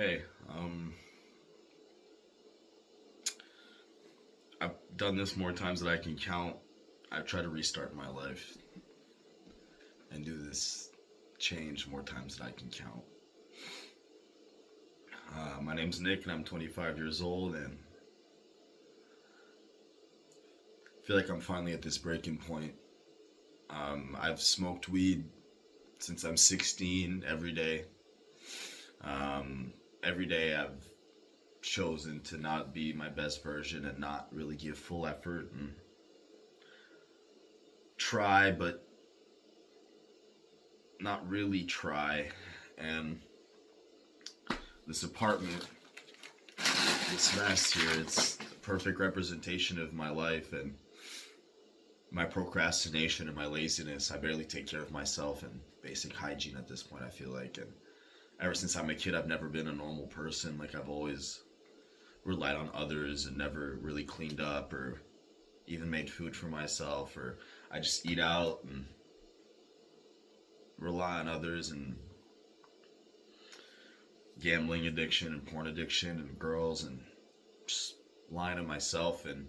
Hey, I've done this more times than I can count. I've tried to restart my life and do this change more times than I can count. My name's Nick, and I'm 25 years old, and I feel like I'm finally at this breaking point. I've smoked weed since I'm 16 every day. Every day I've chosen to not be my best version and not really give full effort and try, but not really try. And this apartment, this mess here, it's a perfect representation of my life and my procrastination and my laziness. I barely take care of myself and basic hygiene at this point, I feel like. And ever since I'm a kid, I've never been a normal person. Like, I've always relied on others and never really cleaned up or even made food for myself, or I just eat out and rely on others, and gambling addiction and porn addiction and girls, and just lying to myself. And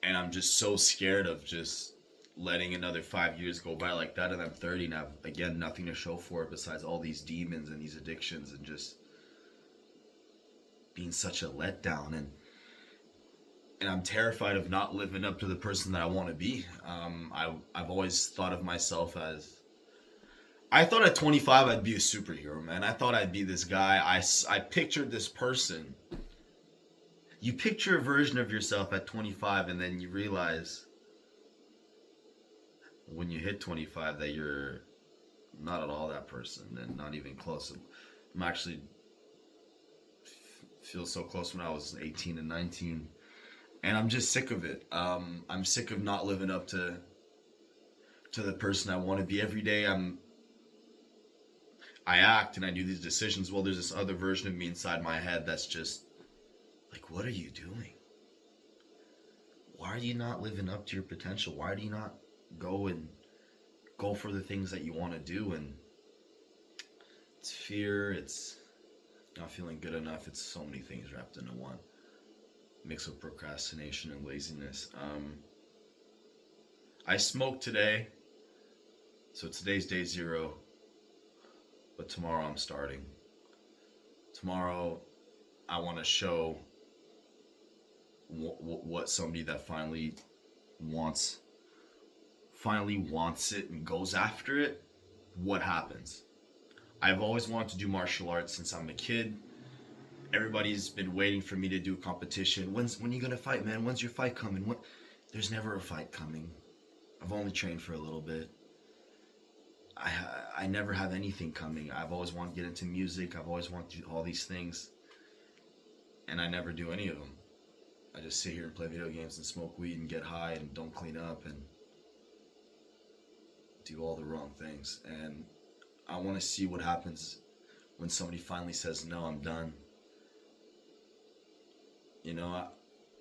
I'm just so scared of just letting another 5 years go by like that, and I'm 30 and I've again nothing to show for it besides all these demons and these addictions and just being such a letdown. And I'm terrified of not living up to the person that I want to be. I've always thought of myself as, I thought at 25 I'd be a superhero, man. I thought I'd be this guy. I pictured this person. You picture a version of yourself at 25, and then you realize when you hit 25 that you're not at all that person, and not even close. I'm actually feel so close when I was 18 and 19, and I'm just sick of it. I'm sick of not living up to the person I want to be. Every day I act and I do these decisions. Well, there's this other version of me inside my head that's just like, what are you doing? Why are you not living up to your potential? Why do you not go for the things that you want to do? And it's fear, it's not feeling good enough, it's so many things wrapped into one. Mix of procrastination and laziness. I smoked today, so today's day zero, but tomorrow I'm starting. Tomorrow I want to show what somebody that wants finally wants it and goes after it, what happens. I've always wanted to do martial arts since I'm a kid. Everybody's been waiting for me to do a competition. When you gonna fight, man? When's your fight coming? There's never a fight coming. I've only trained for a little bit. I never have anything coming. I've always wanted to get into music. I've always wanted to do all these things, and I never do any of them. I just sit here and play video games and smoke weed and get high and don't clean up and do all the wrong things. And I want to see what happens when somebody finally says, no, I'm done. You know,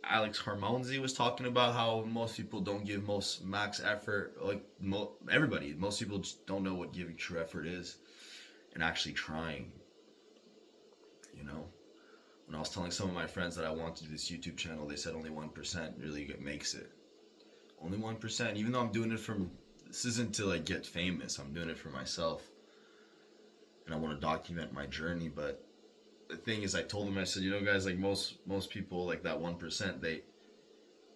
Alex Hormonzi was talking about how most people don't give most max effort. Like, everybody, most people just don't know what giving true effort is and actually trying. You know, when I was telling some of my friends that I wanted to do this YouTube channel, they said only 1% really makes it. Only 1%. Even though I'm doing it this isn't to like get famous. I'm doing it for myself, and I want to document my journey. But the thing is, I told them, I said, you know, guys, like most people, like that 1%,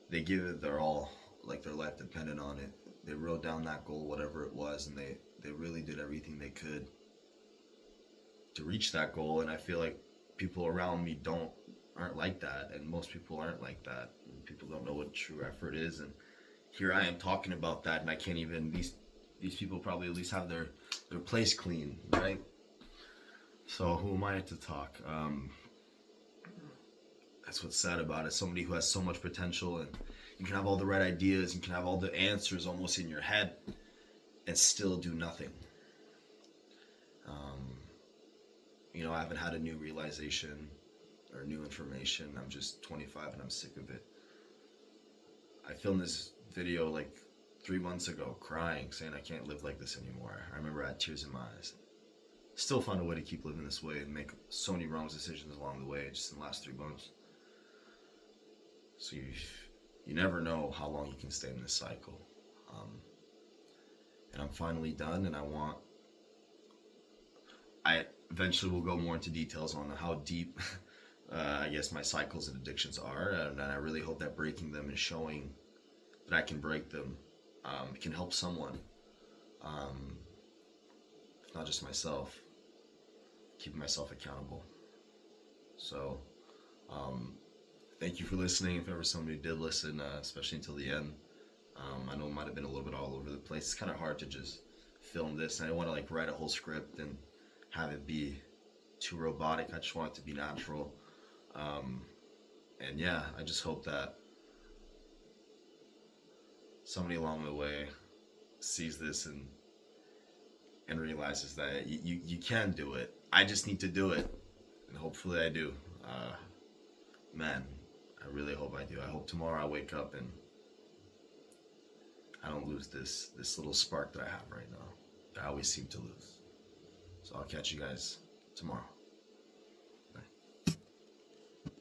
they give it their all, like their life depended on it. They wrote down that goal, whatever it was, and they really did everything they could to reach that goal. And I feel like people around me aren't like that, and most people aren't like that. And people don't know what true effort is, and here I am talking about that, and I can't even. These people probably at least have their place clean, right? So who am I to talk? That's what's sad about it. Somebody who has so much potential, and you can have all the right ideas, you can have all the answers almost in your head, and still do nothing. You know, I haven't had a new realization or new information. I'm just 25 and I'm sick of it. I filmed this video like 3 months ago, crying, saying I can't live like this anymore. I remember I had tears in my eyes. still find a way to keep living this way and make so many wrong decisions along the way just in the last 3 months. So you never know how long you can stay in this cycle. And I'm finally done, and I eventually will go more into details on how deep I guess my cycles and addictions are, and I really hope that breaking them and showing that I can break them can help someone, um, not just myself, keeping myself accountable. So, um, thank you for listening. If ever somebody did listen, especially until the end, I know it might have been a little bit all over the place. It's kind of hard to just film this, and I don't want to like write a whole script and have it be too robotic. I just want it to be natural. Um, and yeah, I just hope that somebody along the way sees this and realizes that you can do it. I just need to do it, and hopefully I do. Man, I really hope I do. I hope tomorrow I wake up and I don't lose this little spark that I have right now, that I always seem to lose. So I'll catch you guys tomorrow.